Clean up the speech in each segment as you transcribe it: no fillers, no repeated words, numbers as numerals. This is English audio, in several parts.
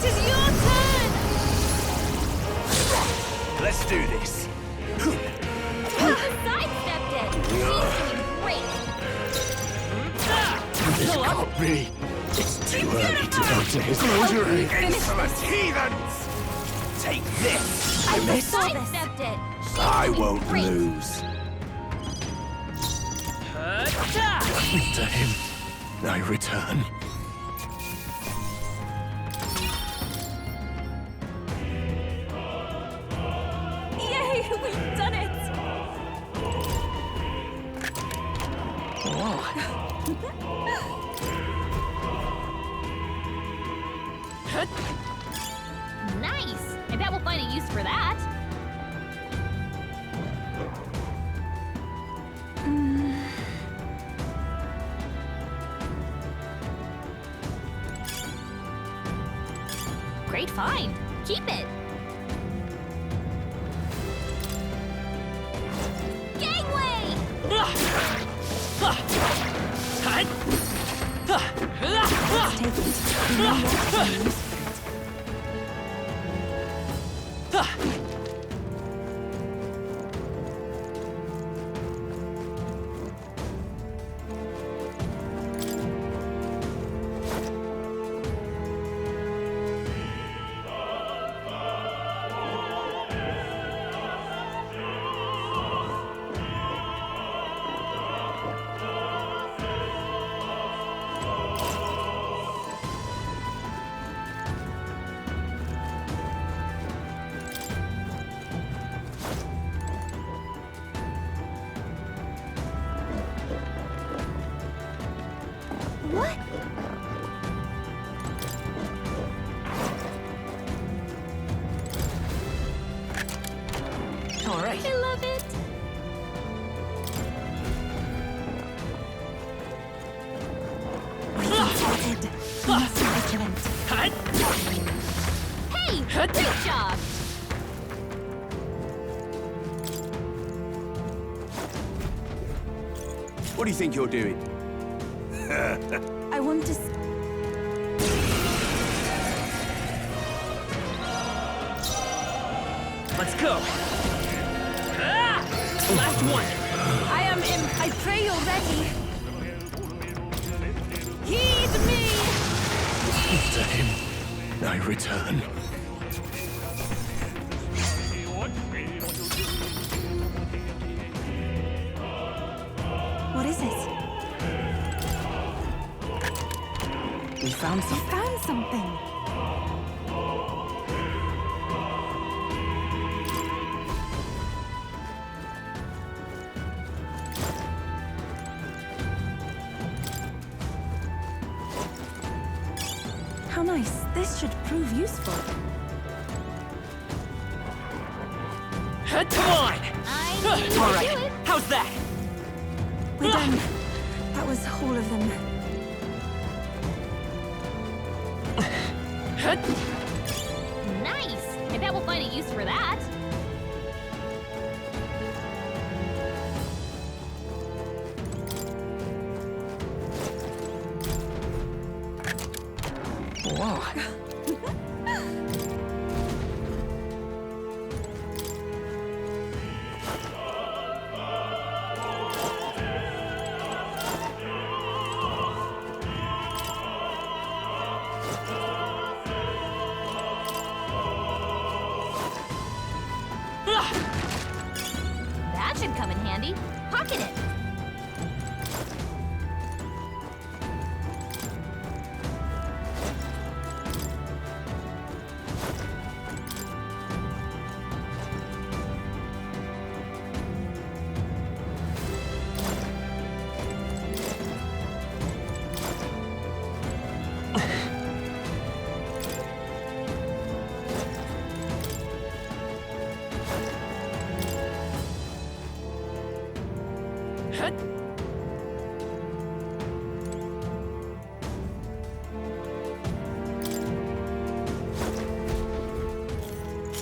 It is your turn! Let's do this. Sidestepped it! She's doing great! This can't be. It's too early to go to his lingerie. Insolent heathens! Take this! I missed. sidestepped it! She's I doing won't great. lose. To him, I return. Yay! We've done it! Nice! I bet we'll find a use for that. Great find. Keep it. Gangway! What? All right. I love it. Hey, great job. What do you think you're doing? I want to. Let's go. Last one. I am in. I pray you're ready. Heed me. To him, I return. What is it? We found You something. found something. How nice. This should prove useful. Come on. All right. How's that? We're done. That was all of them. Nice! I bet we'll find a use for that. Whoa. That should come in handy. Pocket it.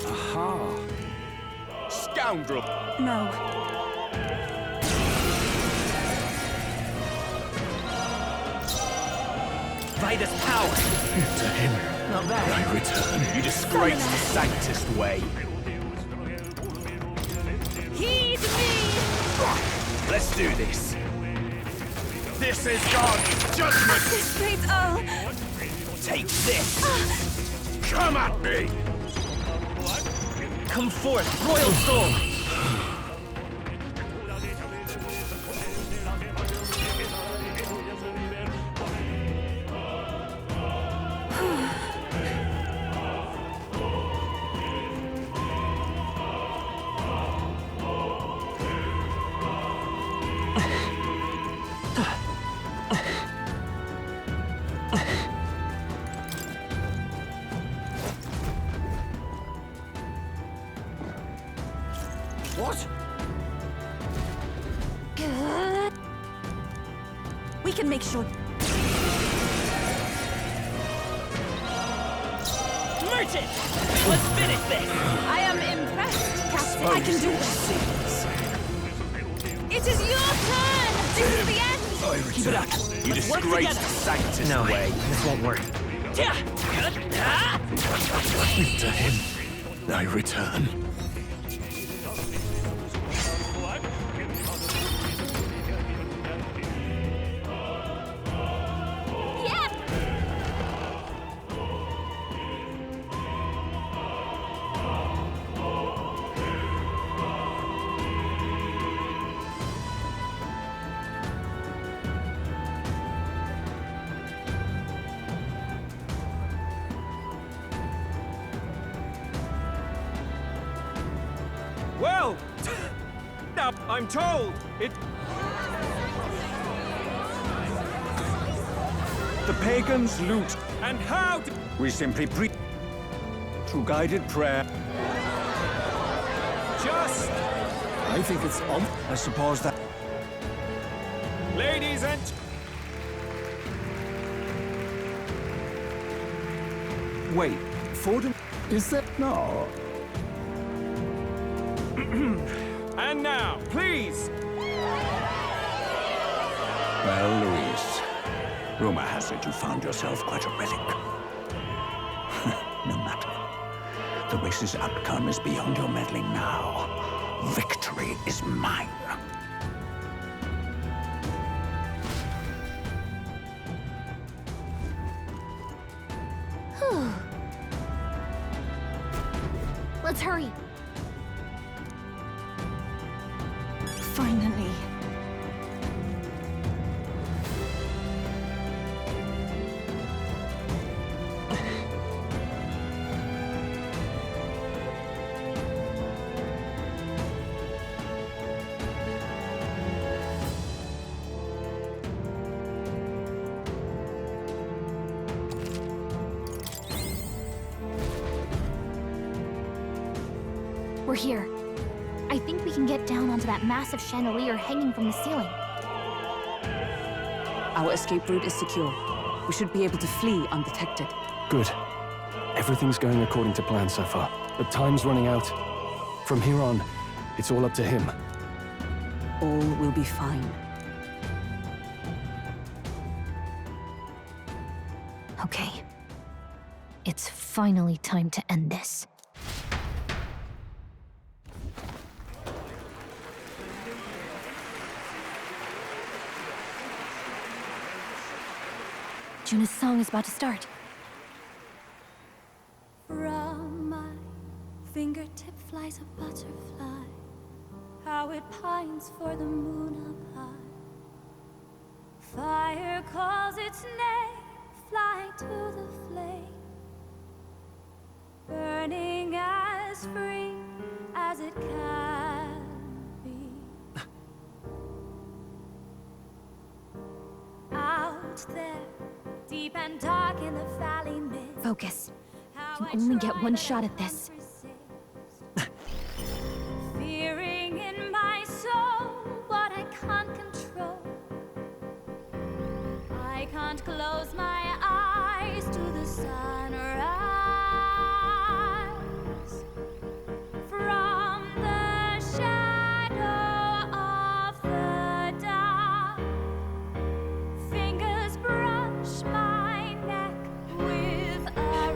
Aha! Scoundrel! No. Vitus power. To him, Not bad. I return. You disgrace the Sanctus way. Heed me! Let's do this. This is God's judgment. This fate's all. Take this. Come at me. Come forth, royal soul! What? We can make sure. Merchant! Let's finish this! I am impressed, Captain. I can do this. It is your turn! This is the end! I Keep it up! You Let's work disgrace together! the Sanctus No, way. this won't work. To him. I return. Yeah! Well, now I'm told it. The pagans loot, and how do we simply preach through guided prayer? Just, I think it's on. I suppose that. Ladies and wait, Forden. Is that no? And now, please. Well, Luis, rumor has it you found yourself quite a relic. No matter. The race's outcome is beyond your meddling now. Victory is mine. Let's hurry. Finally. We're here. I think we can get down onto that massive chandelier hanging from the ceiling. Our escape route is secure. We should be able to flee undetected. Good. Everything's going according to plan so far, but time's running out. From here on, it's all up to him. All will be fine. Okay. It's finally time to end this. Juna's song is about to start. From my fingertip flies a butterfly, how it pines for the moon up high. Fire calls its name, fly to the flame, burning as free as it can be. Out there, deep and dark in the valley mist. Focus. You can only get one shot at this. Fearing in my soul what I can't control. I can't close my eyes to the sunrise. From the shadow of the dark, fingers brush my neck with a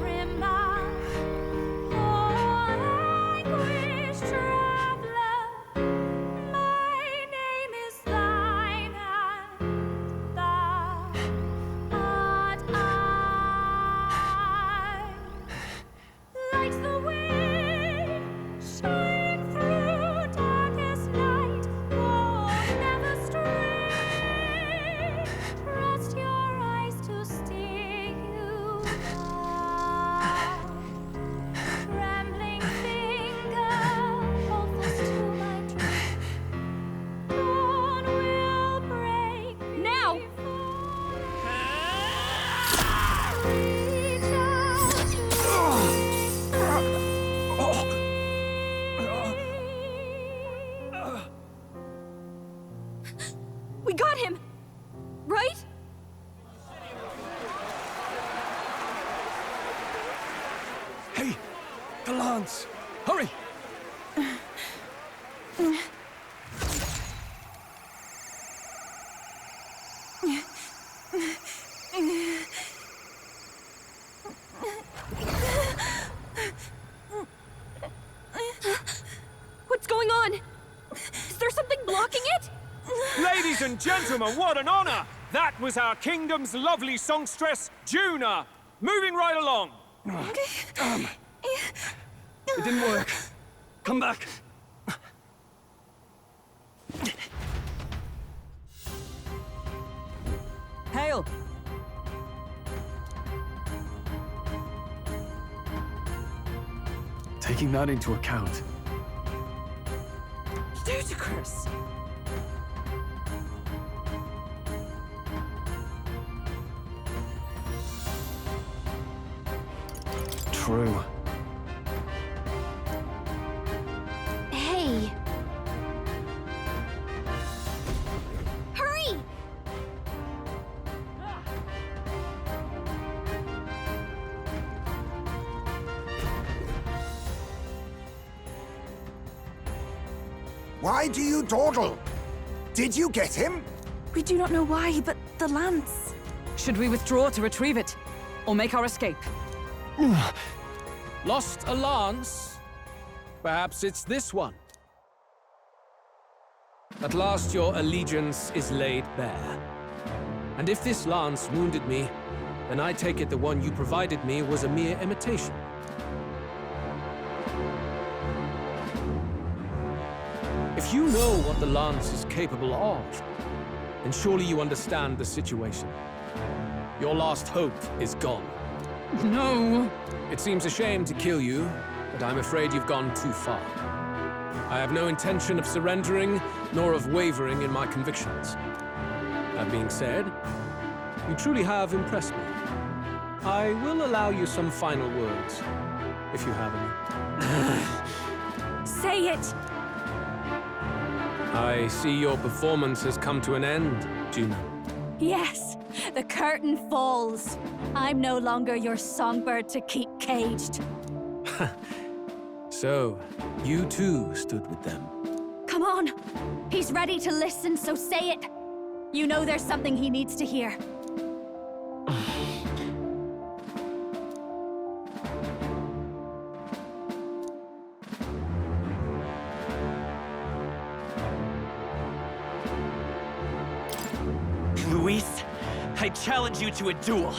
The lance! Hurry! What's going on? Is there something blocking it? Ladies and gentlemen, what an honor! That was our kingdom's lovely songstress, Juna. Moving right along. It didn't work. Come back. Hail! Taking that into account, Ludicrous! true. Hey. Hurry! Why do you dawdle? Did you get him? We do not know why, but the lance. Should we withdraw to retrieve it? Or make our escape? Lost a lance? Perhaps it's this one. At last your allegiance is laid bare. And if this lance wounded me, then I take it the one you provided me was a mere imitation. If you know what the lance is capable of, then surely you understand the situation. Your last hope is gone. No! It seems a shame to kill you, but I'm afraid you've gone too far. I have no intention of surrendering, nor of wavering in my convictions. That being said, you truly have impressed me. I will allow you some final words, if you have any. Say it! I see your performance has come to an end, Juna. Yes, the curtain falls. I'm no longer your songbird to keep caged. So, you too stood with them. Come on. He's ready to listen, so say it. You know there's something he needs to hear. Luis, I challenge you to a duel.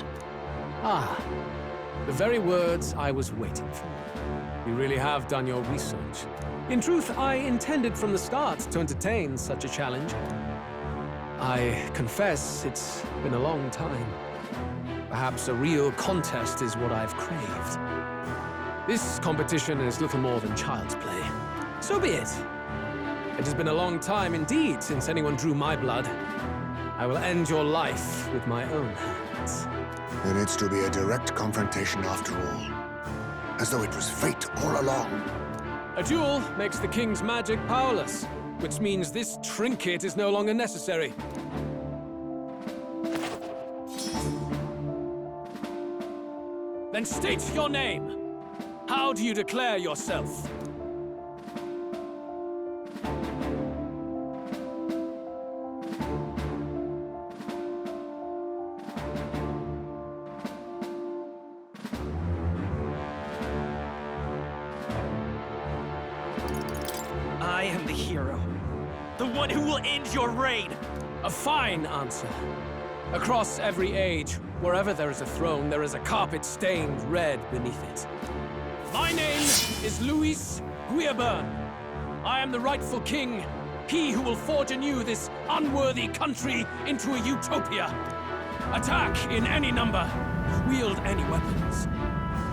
Ah, the very words I was waiting for. You really have done your research. In truth, I intended from the start to entertain such a challenge. I confess it's been a long time. Perhaps a real contest is what I've craved. This competition is little more than child's play. So be it. It has been a long time indeed since anyone drew my blood. I will end your life with my own hands. Then it's to be a direct confrontation after all. As though it was fate all along. A duel makes the king's magic powerless, which means this trinket is no longer necessary. Then state your name. How do you declare yourself? I am the hero. The one who will end your reign. A fine answer. Across every age, wherever there is a throne, there is a carpet stained red beneath it. My name is Luis Guillaburn. I am the rightful king, he who will forge anew this unworthy country into a utopia. Attack in any number, wield any weapons.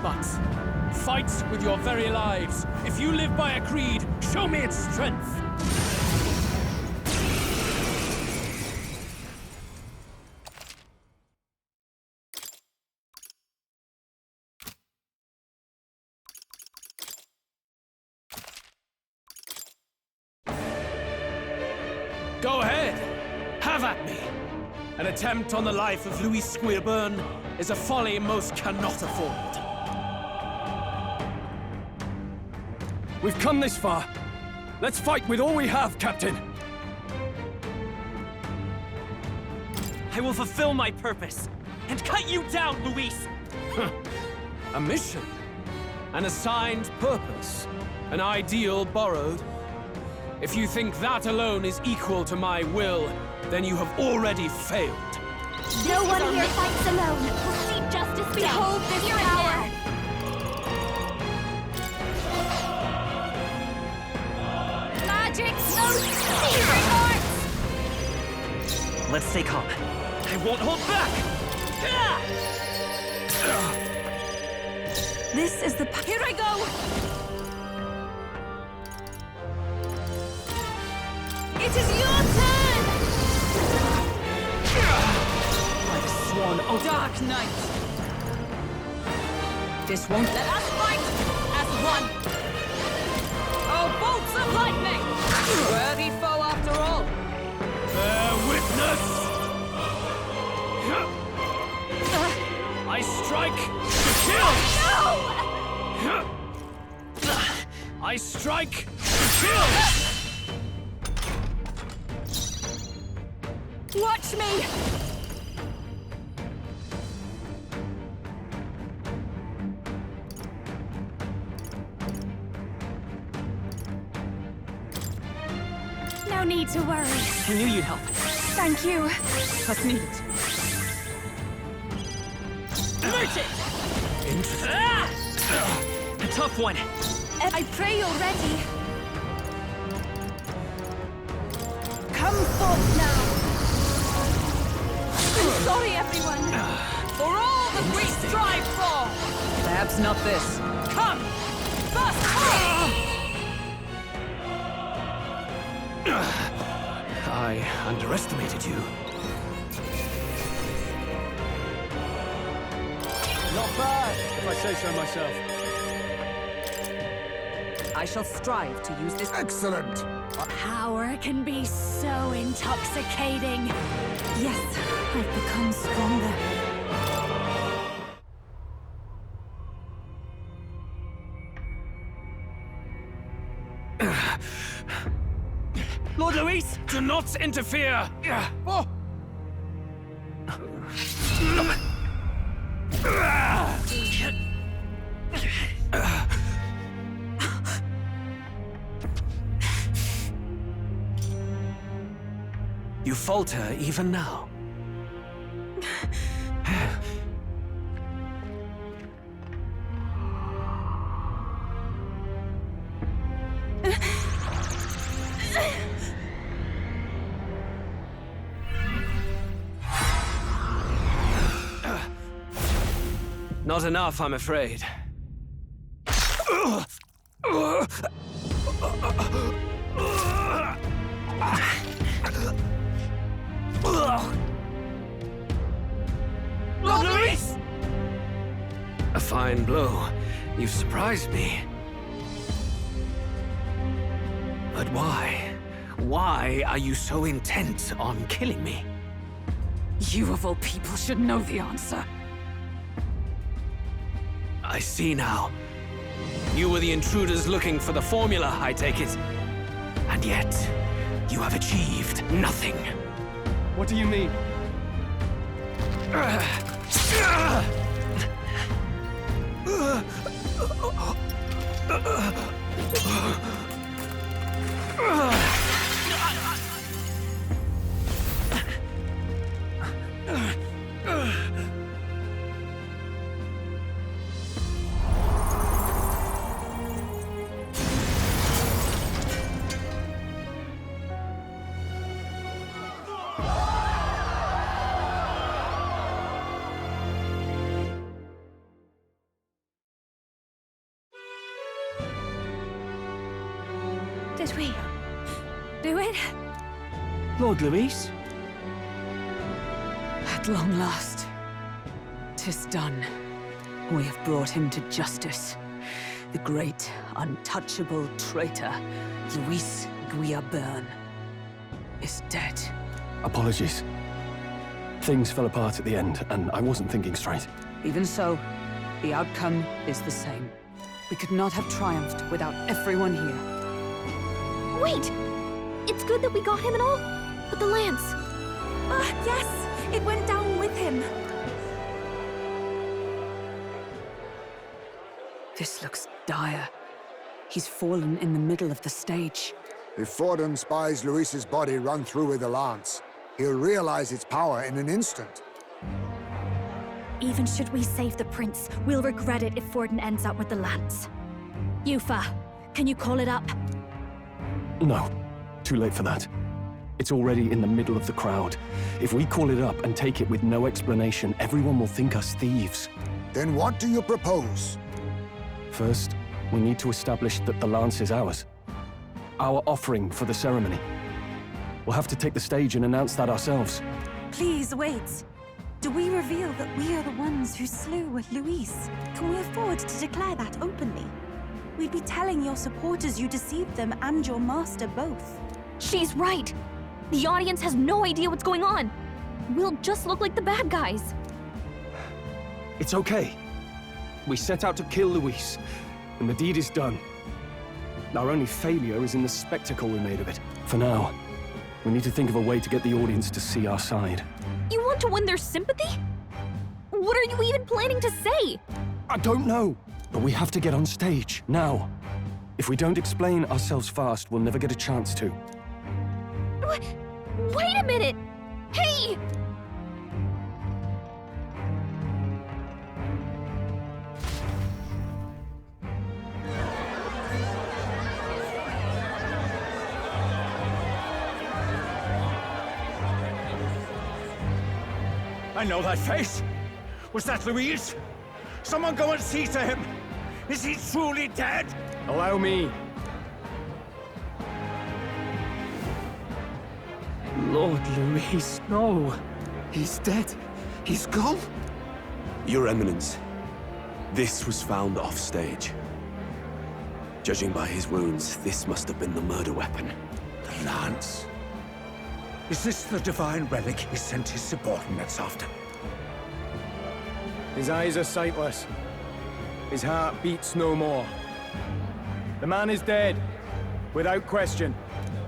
But fight with your very lives. If you live by a creed, show me its strength. Go ahead. Have at me. An attempt on the life of Luis Guillaburn is a folly most cannot afford. We've come this far. Let's fight with all we have, Captain. I will fulfill my purpose and cut you down, Luis! A mission. An assigned purpose. An ideal borrowed. If you think that alone is equal to my will, then you have already failed. No one here fights alone. We'll see justice behold this power. Magic's most secret arts! Let's stay calm. I won't hold back! This is the Here I go! It is your turn! by the swan, O Dark Knight! This won't let us fight as one! Oh, bolts of lightning! Worthy foe after all! Bear witness! I strike to kill! No! I strike to kill! Watch me! No need to worry. I knew you'd help. Thank you. What's needed? Merchant! A tough one. I pray you're ready. Come forth now. I'm sorry, everyone. For all that we strive for! Perhaps not this. Come! First! I underestimated you. Not bad, if I say so myself. I shall strive to use this. Excellent! Power can be so intoxicating. Yes, I've become stronger. Lord Luis, do not interfere! Oh. You falter even now. Not enough, I'm afraid. Lord Luis! A fine blow. You've surprised me. But why? Why are you so intent on killing me? You of all people should know the answer. I see now. You were the intruders looking for the formula, I take it. And yet, you have achieved nothing. What do you mean? Did we do it? Lord Luis? At long last, 'tis done. We have brought him to justice. The great, untouchable traitor, Luis Guillabern, is dead. Apologies. Things fell apart at the end, and I wasn't thinking straight. Even so, the outcome is the same. We could not have triumphed without everyone here. Wait! It's good that we got him and all, but the lance... Yes! It went down with him. This looks dire. He's fallen in the middle of the stage. If Forden spies Luis's body run through with the lance, he'll realize its power in an instant. Even should we save the prince, we'll regret it if Forden ends up with the lance. Yufa, can you call it up? No. Too late for that. It's already in the middle of the crowd. If we call it up and take it with no explanation, everyone will think us thieves. Then what do you propose? First, we need to establish that the lance is ours. Our offering for the ceremony. We'll have to take the stage and announce that ourselves. Please wait. Do we reveal that we are the ones who slew Luis? Can we afford to declare that openly? We'd be telling your supporters you deceived them and your master both. She's right! The audience has no idea what's going on! We'll just look like the bad guys. It's okay. We set out to kill Luis, and the deed is done. Our only failure is in the spectacle we made of it. For now, we need to think of a way to get the audience to see our side. You want to win their sympathy? What are you even planning to say? I don't know, but we have to get on stage, now. If we don't explain ourselves fast, we'll never get a chance to. Wait a minute! Hey! I know that face. Was that Luis? Someone go and see to him. Is he truly dead? Allow me. Lord Luis, no. He's dead. He's gone. Your Eminence, this was found off-stage. Judging by his wounds, this must have been the murder weapon. The lance. Is this the divine relic he sent his subordinates after? His eyes are sightless. His heart beats no more. The man is dead, without question.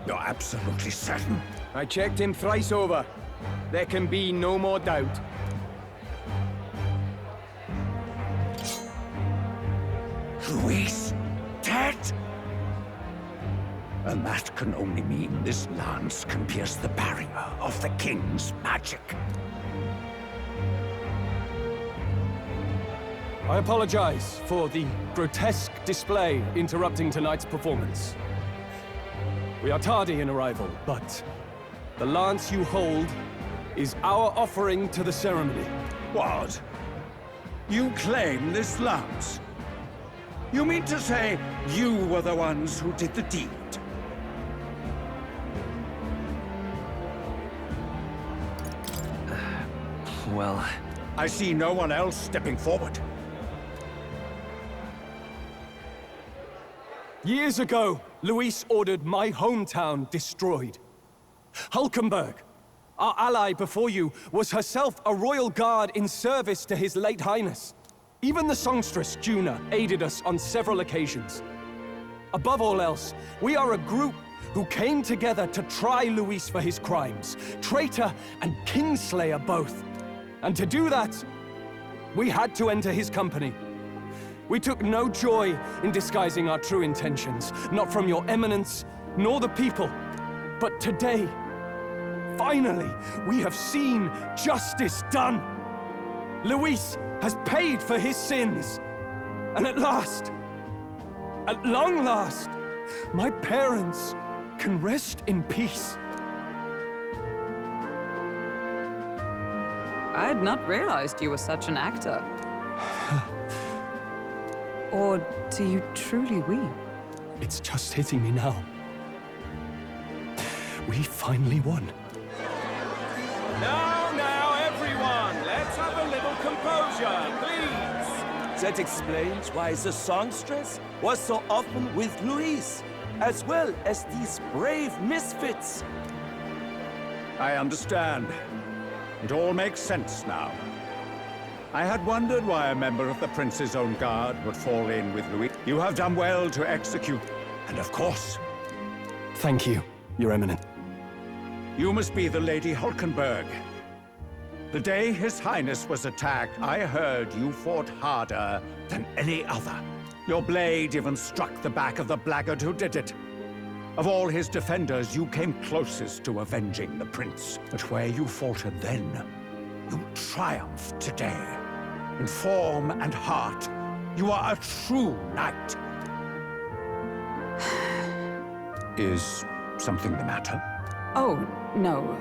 You're absolutely certain? I checked him thrice over. There can be no more doubt. Luis, dead? And that can only mean this lance can pierce the barrier of the king's magic. I apologize for the grotesque display interrupting tonight's performance. We are tardy in arrival, but the lance you hold is our offering to the ceremony. What? You claim this lance? You mean to say you were the ones who did the deed? Well... I see no one else stepping forward. Years ago, Luis ordered my hometown destroyed. Hulkenberg, our ally before you, was herself a royal guard in service to his late highness. Even the songstress, Juna, aided us on several occasions. Above all else, we are a group who came together to try Luis for his crimes, traitor and kingslayer both. And to do that, we had to enter his company. We took no joy in disguising our true intentions, not from your eminence, nor the people. But today, finally, we have seen justice done. Luis has paid for his sins. And at last, at long last, my parents can rest in peace. I had not realized you were such an actor. Or do you truly weep? It's just hitting me now. We finally won. Now, everyone, let's have a little composure, please. That explains why the songstress was so often with Luis, as well as these brave misfits. I understand. It all makes sense now. I had wondered why a member of the Prince's own guard would fall in with Louis. You have done well to execute, and of course... Thank you, Your Eminence. You must be the Lady Hulkenberg. The day His Highness was attacked, I heard you fought harder than any other. Your blade even struck the back of the blackguard who did it. Of all his defenders, you came closest to avenging the Prince. But where you faltered then, you triumph today. In form and heart, you are a true knight. Is something the matter? Oh, no.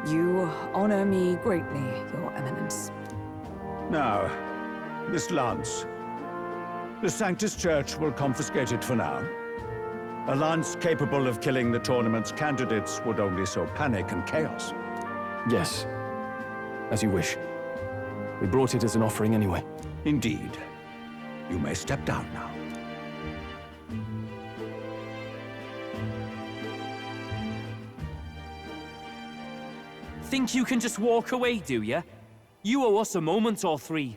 You honor me greatly, Your Eminence. Now, this lance. The Sanctus Church will confiscate it for now. A lance capable of killing the tournament's candidates would only sow panic and chaos. Yes. As you wish. We brought it as an offering anyway. Indeed. You may step down now. Think you can just walk away, do ya? You owe us a moment or three.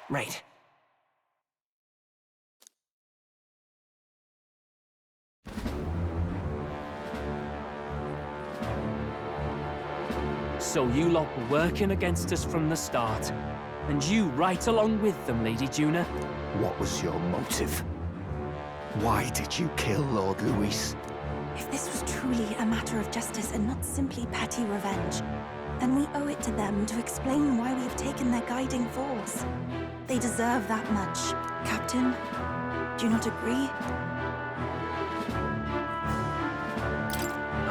Right. So you lot were working against us from the start. And you right along with them, Lady Juna. What was your motive? Why did you kill Lord Luis? If this was truly a matter of justice and not simply petty revenge, then we owe it to them to explain why we have taken their guiding force. They deserve that much. Captain, do you not agree?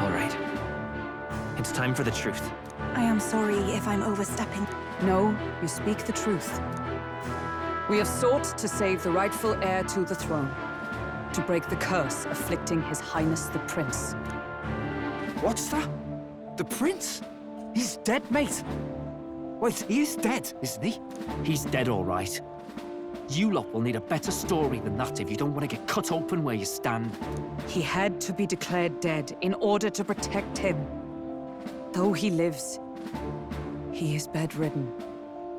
All right. It's time for the truth. I am sorry if I'm overstepping. No, you speak the truth. We have sought to save the rightful heir to the throne, to break the curse afflicting His Highness the Prince. What's that? The Prince? He's dead, mate. Wait, he is dead, isn't he? He's dead, all right. You lot will need a better story than that if you don't want to get cut open where you stand. He had to be declared dead in order to protect him. Though he lives, he is bedridden,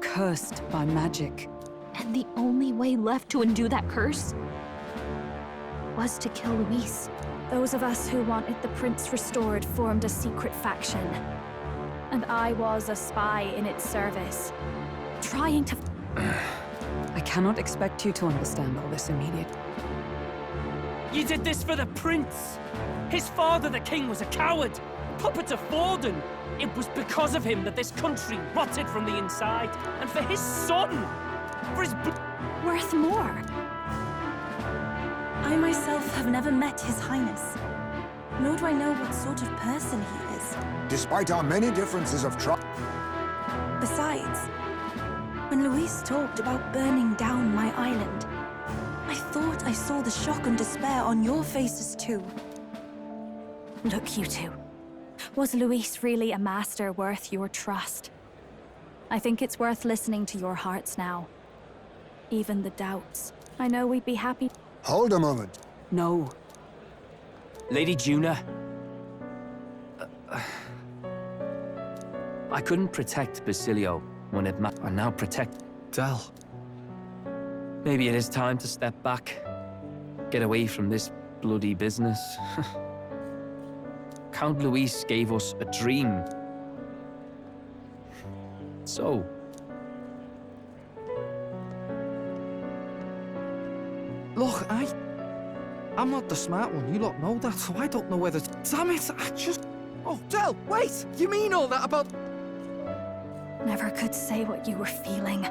cursed by magic. And the only way left to undo that curse was to kill Luis. Those of us who wanted the Prince restored formed a secret faction. And I was a spy in its service, trying to... I cannot expect you to understand all this immediately. You did this for the Prince! His father, the king, was a coward! Puppet of Forden! It was because of him that this country rotted from the inside! And for his son! For his... Worth more! I myself have never met His Highness, nor do I know what sort of person he is. Despite our many differences of Besides, when Luis talked about burning down my island, I thought I saw the shock and despair on your faces too. Look, you two. Was Luis really a master worth your trust? I think it's worth listening to your hearts now. Even the doubts. I know we'd be happy... Hold a moment. No. Lady Juna... I couldn't protect Basilio when it mattered. I now protect Del. Maybe it is time to step back. Get away from this bloody business. Count Luis gave us a dream. So... Look, I'm not the smart one, you lot know that, so I don't know whether... Damn it, I just... Oh, Del, wait! You mean all that about... Never could say what you were feeling.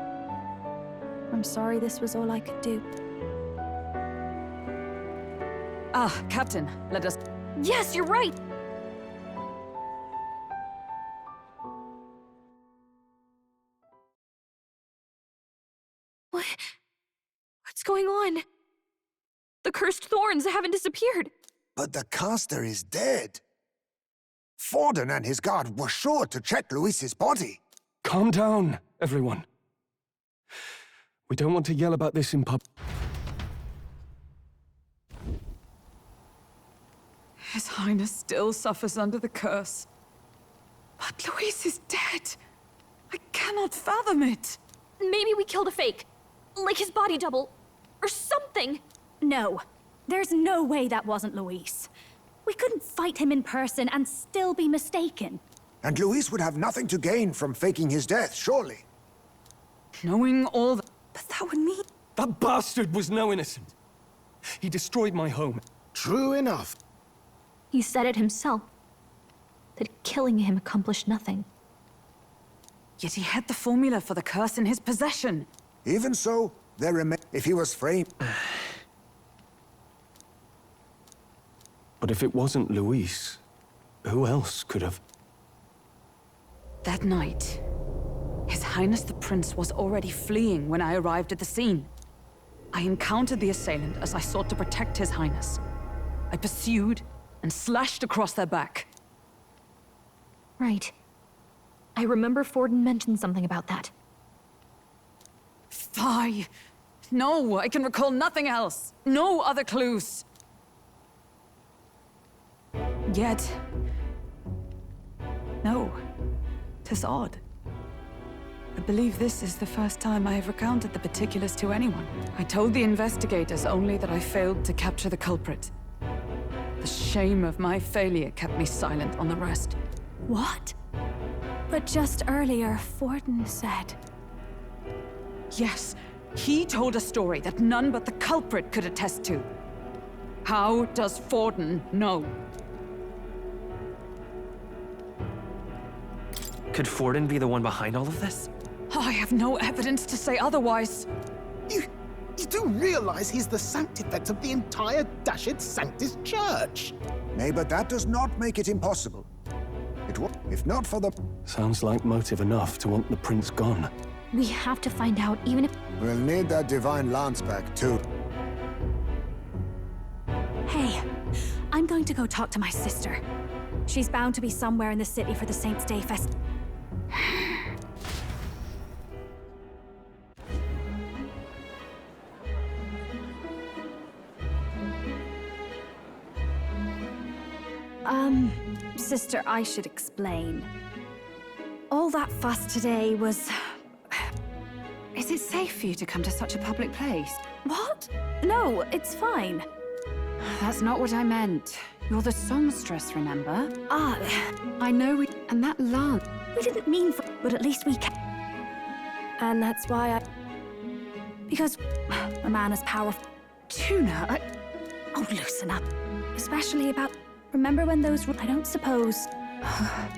I'm sorry this was all I could do. Ah, Captain, let us... Yes, you're right! What's going on? The cursed thorns haven't disappeared. But the caster is dead. Forden and his guard were sure to check Luis's body. Calm down, everyone. We don't want to yell about this in pub. His Highness still suffers under the curse. But Luis is dead. I cannot fathom it. Maybe we killed a fake. Like his body double. Or something. No. There's no way that wasn't Luis. We couldn't fight him in person and still be mistaken. And Luis would have nothing to gain from faking his death, surely. Knowing all that... But that would mean... That bastard was no innocent. He destroyed my home. True enough. He said it himself. That killing him accomplished nothing. Yet he had the formula for the curse in his possession. Even so, there remain... If he was framed... But if it wasn't Luis, who else could have... That night, His Highness the Prince was already fleeing when I arrived at the scene. I encountered the assailant as I sought to protect His Highness. I pursued and slashed across their back. Right. I remember Forden mentioned something about that. Fie! No, I can recall nothing else. No other clues. Yet... No. 'Tis odd. I believe this is the first time I have recounted the particulars to anyone. I told the investigators only that I failed to capture the culprit. The shame of my failure kept me silent on the rest. What? But just earlier, Forden said... Yes, he told a story that none but the culprit could attest to. How does Forden know? Could Forden be the one behind all of this? I have no evidence to say otherwise. You do realize he's the sanctifex of the entire Dashit Sanctus Church? Nay, but that does not make it impossible. It would, if not for the... Sounds like motive enough to want the prince gone. We have to find out, even if... We'll need that divine lance back, too. Hey, I'm going to go talk to my sister. She's bound to be somewhere in the city for the Saints' Day Fest. Sister, I should explain. All that fuss today was... Is it safe for you to come to such a public place? What? No, it's fine. That's not what I meant. You're the songstress, remember? Ah, I know we... And that lance... We didn't mean for... But at least we can... And that's why I... Because a man is powerful. Tuna, Oh, loosen up. Especially about... Remember when those... I don't suppose... I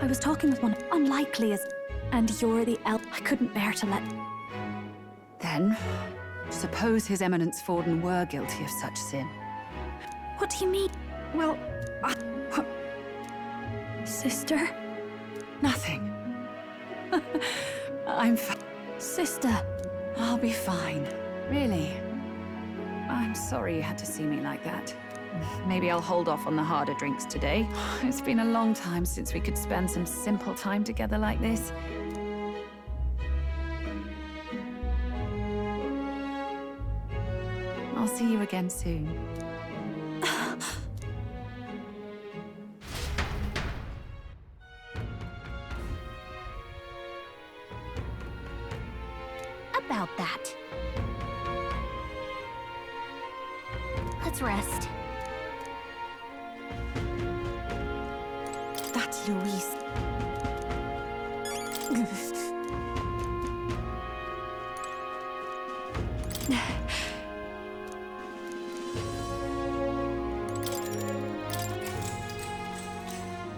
was talking with one unlikely as... And you're the elf I couldn't bear to let... Then, suppose His Eminence Forden were guilty of such sin. What do you mean? Well, Sister? Nothing. I'm Sister. I'll be fine. Really. I'm sorry you had to see me like that. Maybe I'll hold off on the harder drinks today. It's been a long time since we could spend some simple time together like this. I'll see you again soon. About that. Let's rest. That's Luis.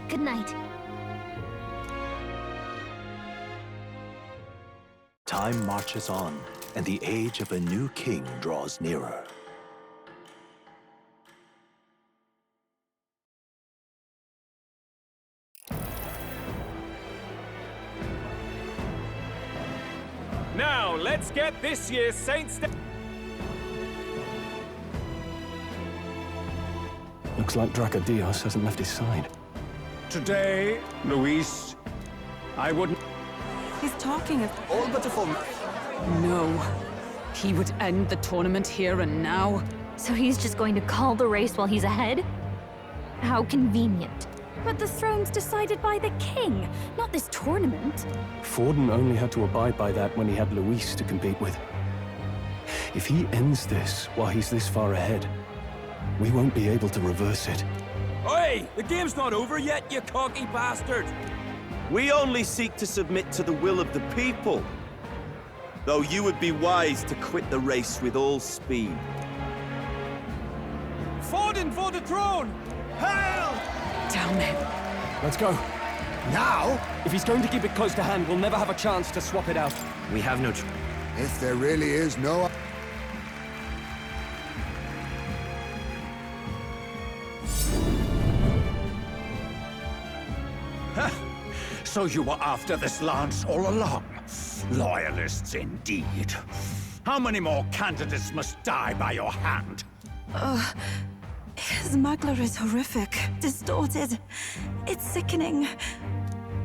Good night. Time marches on, and the age of a new king draws nearer. Now, let's get this year's Saints' Day... Looks like Dracodios hasn't left his side. Today, Luis, I wouldn't... He's talking of... All but a form... No. He would end the tournament here and now. So he's just going to call the race while he's ahead? How convenient. But the throne's decided by the king, not this tournament. Forden only had to abide by that when he had Luis to compete with. If he ends this while he's this far ahead, we won't be able to reverse it. Oi! The game's not over yet, you cocky bastard! We only seek to submit to the will of the people. Though you would be wise to quit the race with all speed. Forden for the throne! Hail! Damn it. Let's go. Now? If he's going to keep it close to hand, we'll never have a chance to swap it out. We have no If there really is no... So you were after this lance all along? Loyalists indeed. How many more candidates must die by your hand? His Magler is horrific, distorted. It's sickening.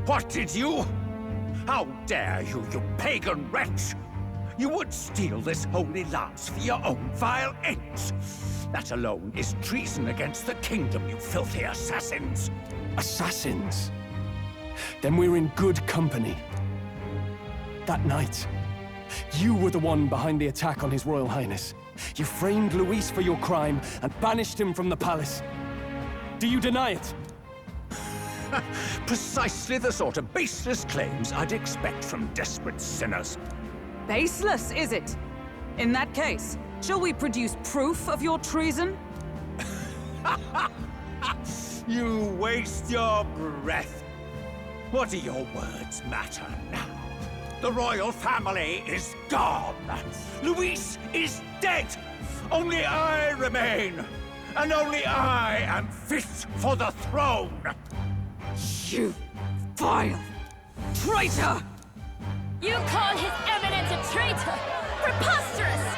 What did you? How dare you, you pagan wretch! You would steal this holy lance for your own vile ends. That alone is treason against the kingdom, you filthy assassins. Assassins? Then we're in good company. That night, you were the one behind the attack on His Royal Highness. You framed Luis for your crime and banished him from the palace. Do you deny it? Precisely the sort of baseless claims I'd expect from desperate sinners. Baseless, is it? In that case, shall we produce proof of your treason? You waste your breath. What do your words matter now? The royal family is gone. Luis is dead. Only I remain. And only I am fit for the throne. You vile traitor! You call His Eminence a traitor? Preposterous!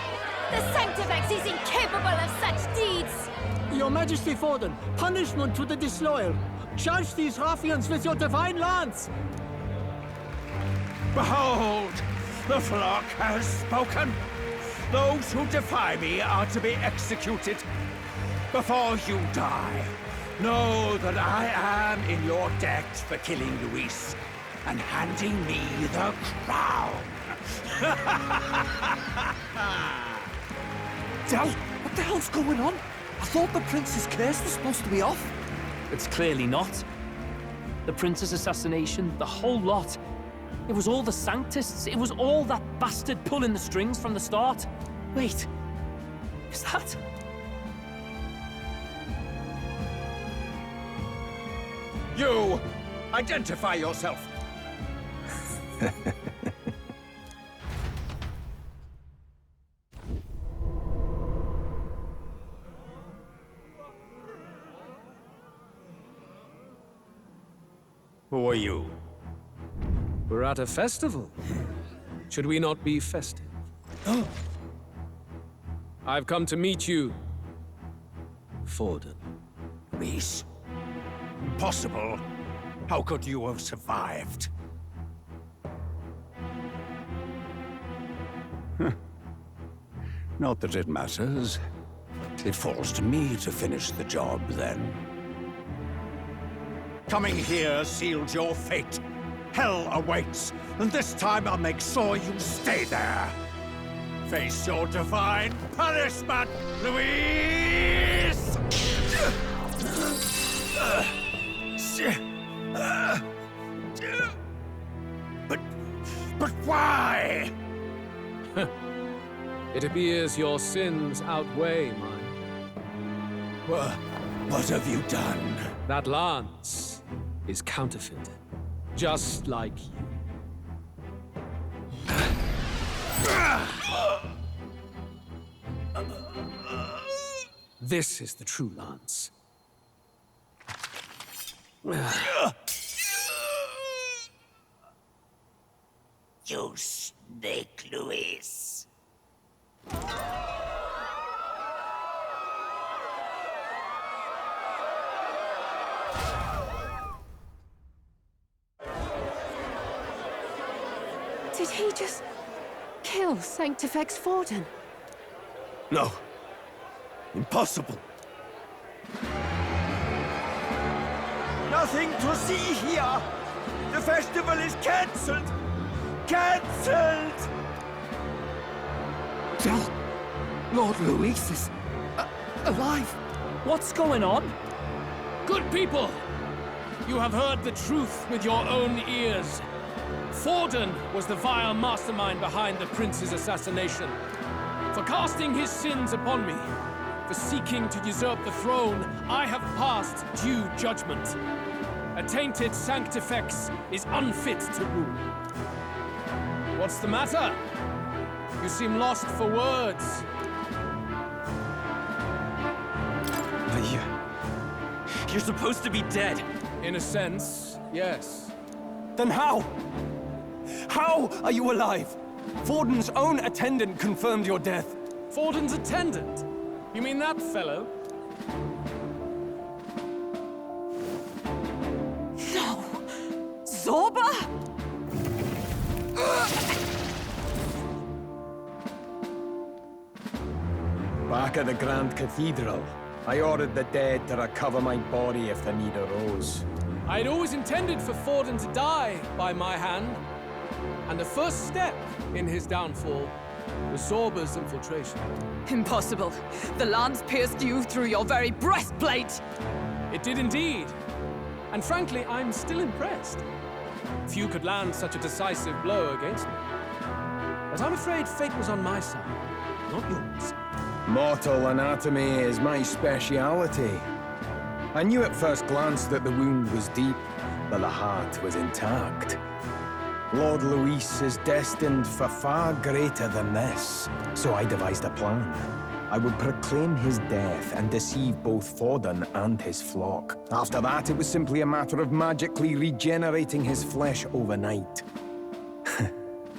The Sanctifex is incapable of such deeds! Your Majesty Forden, punishment to the disloyal. Charge these ruffians with your divine lance! Behold, the flock has spoken. Those who defy me are to be executed. Before you die, know that I am in your debt for killing Luis and handing me the crown. Del, what the hell's going on? I thought the prince's curse was supposed to be off. It's clearly not. The prince's assassination, the whole lot. It was all the Sanctists. It was all that bastard pulling the strings from the start. Wait, is that... You! Identify yourself! Who are you? We're at a festival. Should we not be festive? Oh. I've come to meet you, Forden. Luis? Impossible. How could you have survived? Not that it matters. It falls to me to finish the job, then. Coming here sealed your fate. Hell awaits, and this time I'll make sure you stay there. Face your divine punishment, Luis! But why? It appears your sins outweigh mine. What have you done? That lance is counterfeit, just like you. This is the true lance. You snake, Luis. Did he just kill Sanctifex Forden? No. Impossible. Nothing to see here! The festival is cancelled! Cancelled! Del, Lord Luis is alive. What's going on? Good people! You have heard the truth with your own ears. Forden was the vile mastermind behind the prince's assassination. For casting his sins upon me, for seeking to usurp the throne, I have passed due judgment. A tainted Sanctifex is unfit to rule. What's the matter? You seem lost for words. But you're supposed to be dead. In a sense, yes. Then how? How are you alive? Forden's own attendant confirmed your death. Forden's attendant? You mean that fellow? No! Zorba? Back at the Grand Cathedral, I ordered the dead to recover my body if the need arose. I had always intended for Forden to die by my hand, and the first step in his downfall was Zorba's infiltration. Impossible. The lance pierced you through your very breastplate! It did indeed. And frankly, I'm still impressed. Few could land such a decisive blow against me. But I'm afraid fate was on my side, not yours. Mortal anatomy is my speciality. I knew at first glance that the wound was deep, but the heart was intact. Lord Luis is destined for far greater than this, so I devised a plan. I would proclaim his death and deceive both Forden and his flock. After that, it was simply a matter of magically regenerating his flesh overnight.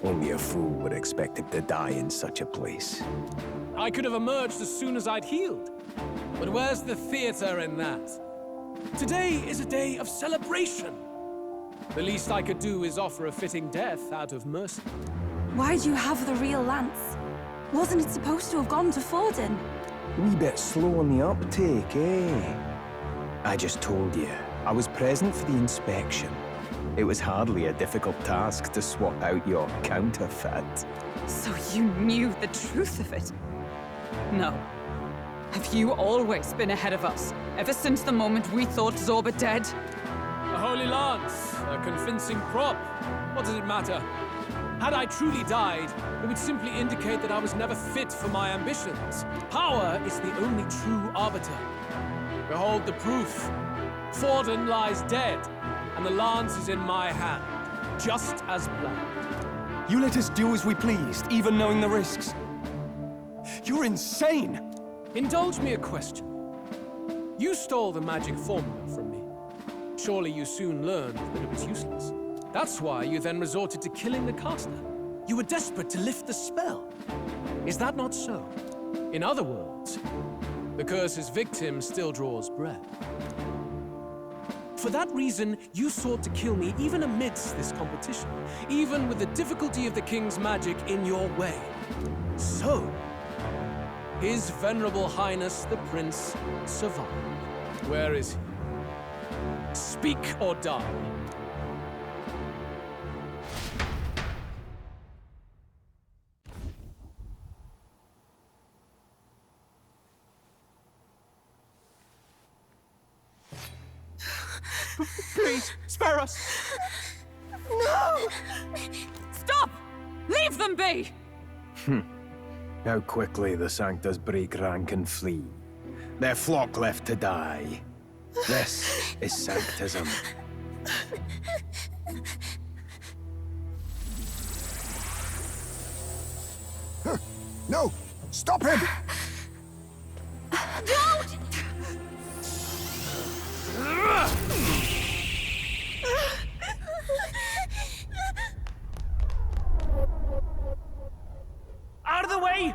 Only a fool would expect him to die in such a place. I could have emerged as soon as I'd healed. But where's the theater in that? Today is a day of celebration. The least I could do is offer a fitting death out of mercy. Why do you have the real lance? Wasn't it supposed to have gone to Forden? Wee bit slow on the uptake, eh? I just told you, I was present for the inspection. It was hardly a difficult task to swap out your counterfeit. So you knew the truth of it? No. Have you always been ahead of us, ever since the moment we thought Zorba dead? A holy lance, a convincing prop. What does it matter? Had I truly died, it would simply indicate that I was never fit for my ambitions. Power is the only true arbiter. Behold the proof. Forden lies dead, and the lance is in my hand, just as planned. You let us do as we pleased, even knowing the risks. You're insane! Indulge me a question. You stole the magic formula from me. Surely you soon learned that it was useless. That's why you then resorted to killing the caster. You were desperate to lift the spell. Is that not so? In other words, the curse's victim still draws breath. For that reason, you sought to kill me even amidst this competition, even with the difficulty of the king's magic in your way. So, His Venerable Highness the Prince survived. Where is he? Speak or die. Please, spare us! No! Stop! Leave them be! How quickly the Sanctus break rank and flee. Their flock left to die. This is Sanctism. No! Stop him! Don't! Out of the way!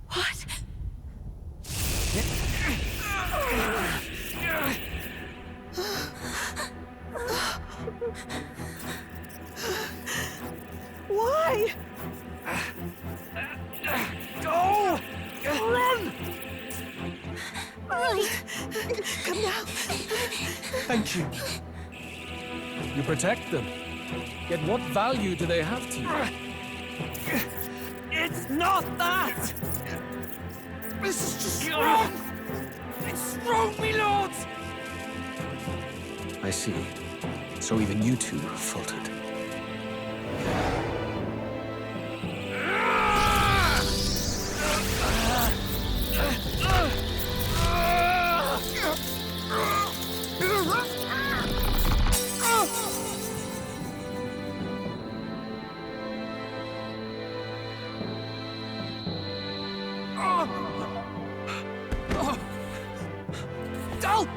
What? Right. Come now. Thank you. You protect them. Yet what value do they have to you? It's not that! This is just wrong! It's wrong, me lords! I see. So even you two faltered. Dal!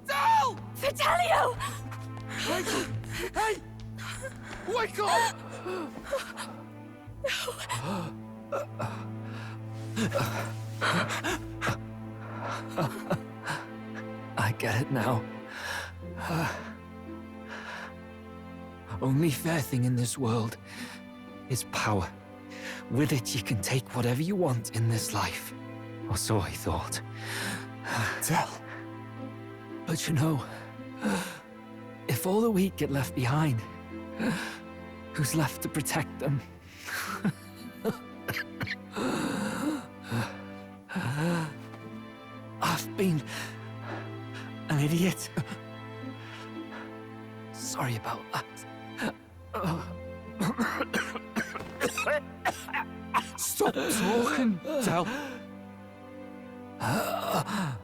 Dal! Fidelio! Hey! Wake up! I get it now. Only fair thing in this world is power. With it, you can take whatever you want in this life. Or so I thought. Tell. But you know, if all the weak get left behind, who's left to protect them? I've been an idiot. Sorry about that. Stop talking, Del. I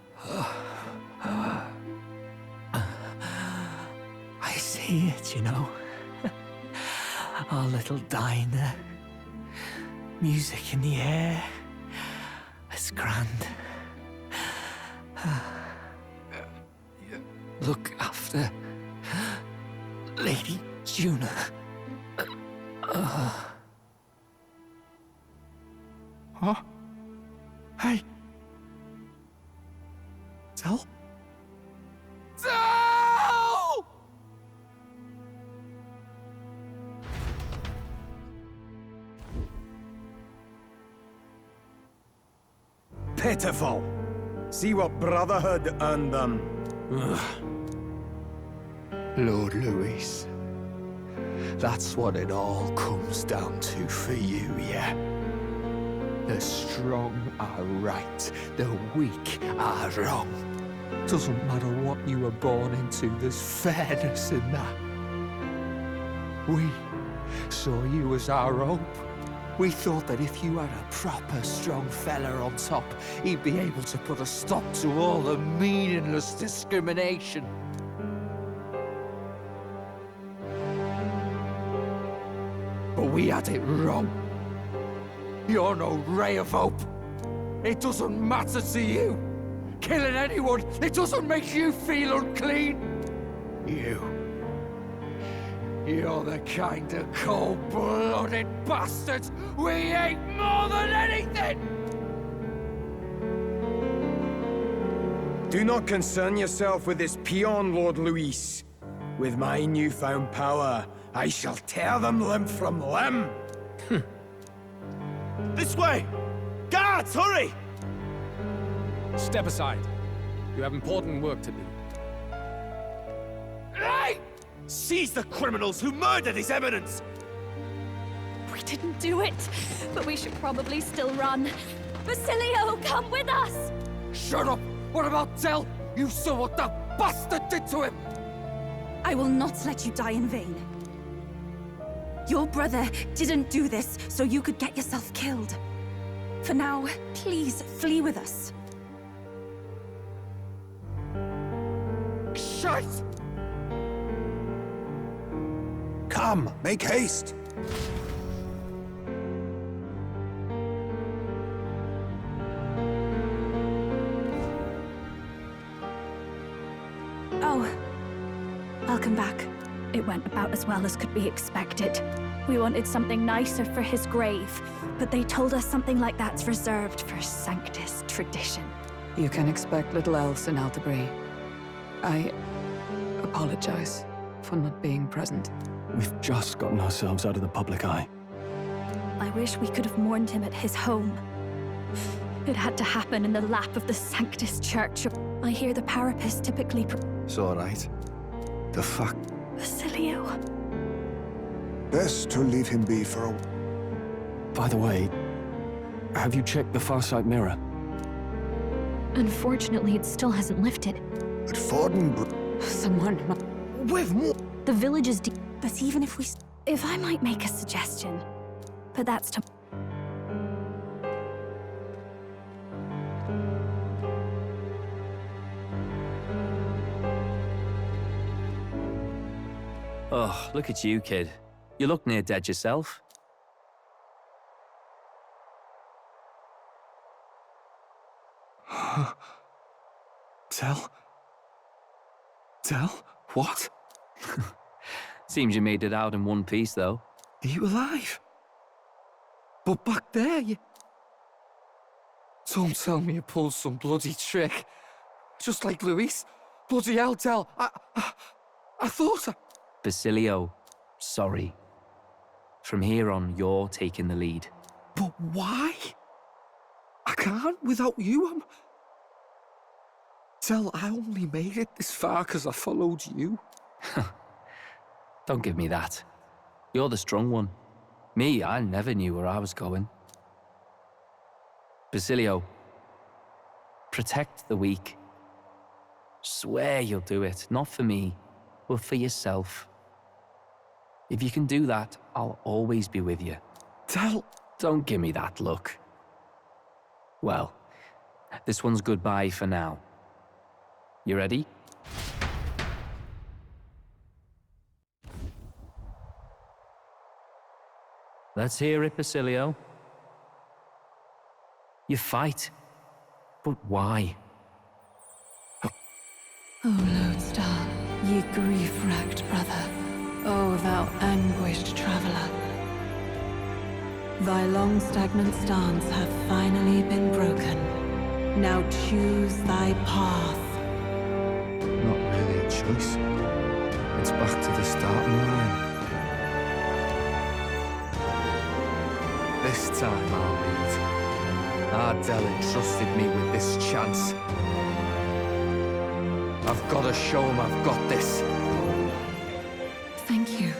see it, you know. Our little diner. Music in the air. It's grand. Look after Lady Juna. Huh? Hey. Del? Del! Pitiful. See what Brotherhood earned them. Lord Louis. That's what it all comes down to for you, yeah? The strong are right, the weak are wrong. Doesn't matter what you were born into, there's fairness in that. We saw you as our hope. We thought that if you had a proper strong fella on top, he'd be able to put a stop to all the meaningless discrimination. But we had it wrong. You're no ray of hope. It doesn't matter to you. Killing anyone, it doesn't make you feel unclean. You're the kind of cold-blooded bastards we hate more than anything! Do not concern yourself with this peon, Lord Louis. With my newfound power, I shall tear them limb from limb. This way! Guards, hurry! Step aside. You have important work to do. Hey! Seize the criminals who murdered His Eminence! We didn't do it, but we should probably still run. Basilio, come with us! Shut up! What about Del? You saw what that bastard did to him! I will not let you die in vain. Your brother didn't do this so you could get yourself killed. For now, please flee with us. Shit! Come, make haste. Oh, welcome back. It went about as well as could be expected. We wanted something nicer for his grave, but they told us something like that's reserved for Sanctus tradition. You can expect little else in Altabri. I apologize for not being present. We've just gotten ourselves out of the public eye. I wish we could have mourned him at his home. It had to happen in the lap of the Sanctus Church. I hear the Parapus typically It's alright. The fuck? Basilio. Best to leave him be for a... By the way, have you checked the Farsight mirror? Unfortunately, it still hasn't lifted. But Forden... Someone... With more... The village is deep. But even if we... If I might make a suggestion, but that's to... Oh, look at you, kid. You look near dead yourself. Tell? What? Seems you made it out in one piece, though. Are you alive? But back there, you... Don't tell me you pulled some bloody trick. Just like Luis. Bloody hell, Del. I thought I... Basilio, sorry. From here on, you're taking the lead. But why? I can't without you. Del, I only made it this far because I followed you. Don't give me that. You're the strong one. Me, I never knew where I was going. Basilio, protect the weak. Swear you'll do it, not for me, but for yourself. If you can do that, I'll always be with you. Del... Don't give me that look. Well, this one's goodbye for now. You ready? Let's hear it, Basilio. You fight, but why? O Lodestar, ye grief-racked brother, O thou anguished traveler. Thy long stagnant stance hath finally been broken. Now choose thy path. Not really a choice. It's back to the starting line. This time I'll lead. Ardell entrusted me with this chance. I've got to show him I've got this. Thank you.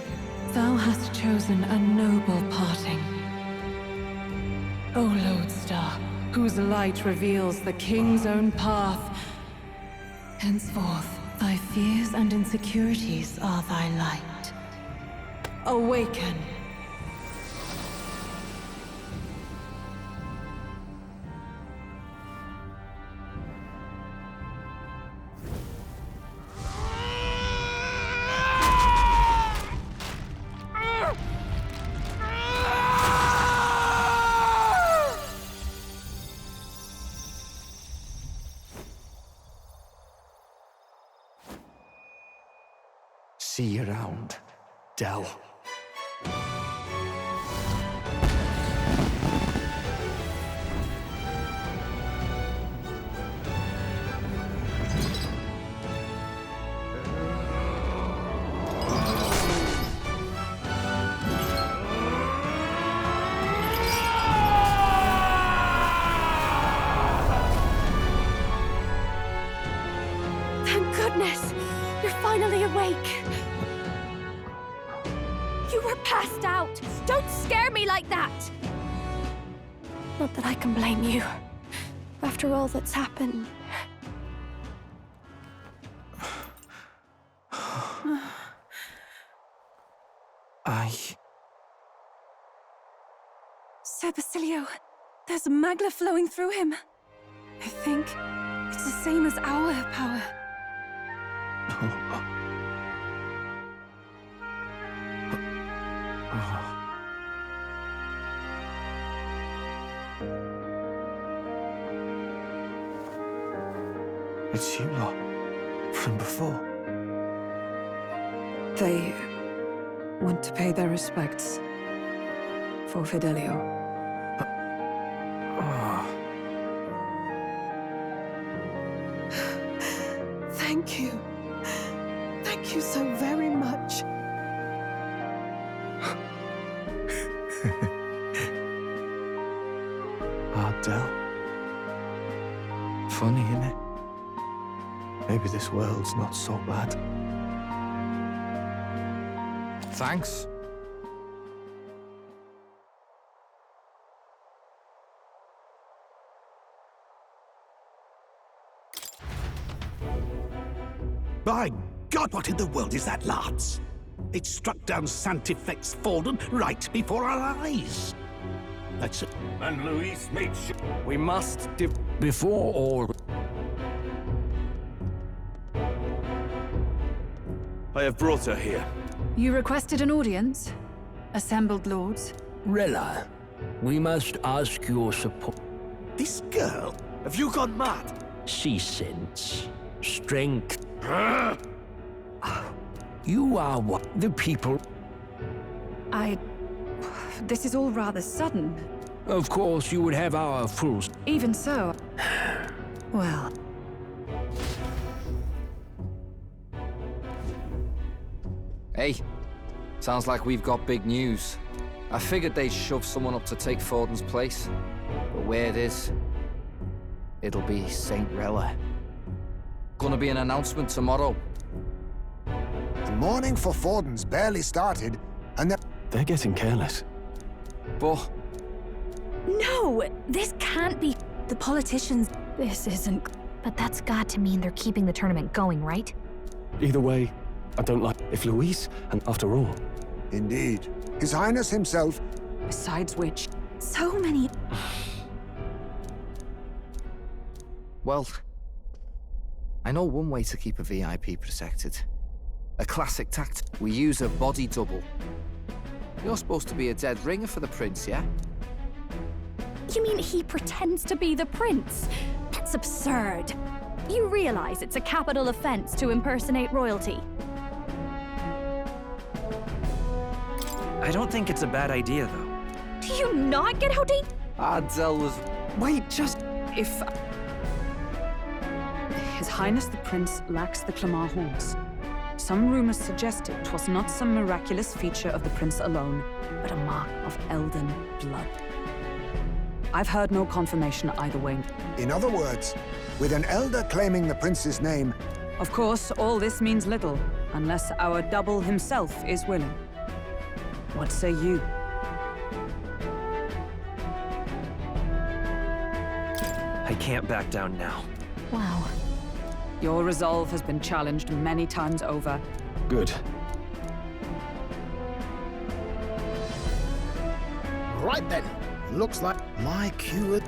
Thou hast chosen a noble parting. O Lodestar, whose light reveals the king's own path. Henceforth, thy fears and insecurities are thy light. Awaken. See you around, Del. Thank goodness! You're finally awake! You were passed out! Don't scare me like that! Not that I can blame you. After all that's happened. Sir Basilio, there's magla flowing through him. I think it's the same as our power. It's you lot. From before. They want to pay their respects for Fidelio. Thank you. Thank you so very much. Ardell. Funny, innit? Maybe this world's not so bad. Thanks. By God, what in the world is that, lads? It struck down Santifex Forden right before our eyes. That's it. And Luis made sure. We must before all. I have brought her here. You requested an audience? Assembled lords? Rella, we must ask your support. This girl? Have you gone mad? She sense strength. You are what the people. This is all rather sudden. Of course, you would have our full. Even so. Well. Hey, sounds like we've got big news. I figured they'd shove someone up to take Forden's place. But where it is, it'll be St. Rella. Gonna be an announcement tomorrow. The mourning for Forden's barely started, and they're getting careless. But... No! This can't be... The politicians... This isn't... But that's got to mean they're keeping the tournament going, right? Either way, I don't like... If Luis, and after all... Indeed. His Highness himself... Besides which... So many... Well... I know one way to keep a VIP protected. A classic tactic. We use a body double. You're supposed to be a dead ringer for the prince, yeah? You mean he pretends to be the prince? That's absurd. You realize it's a capital offense to impersonate royalty? I don't think it's a bad idea, though. Do you not get how deep? Ardell was... Wait, just... If... His Highness the Prince lacks the Clamar horns. Some rumors suggested 'twas not some miraculous feature of the prince alone, but a mark of Elden blood. I've heard no confirmation either way. In other words, with an elder claiming the prince's name... Of course, all this means little, unless our double himself is willing. What say you? I can't back down now. Wow. Your resolve has been challenged many times over. Good. Right then. Looks like my cue.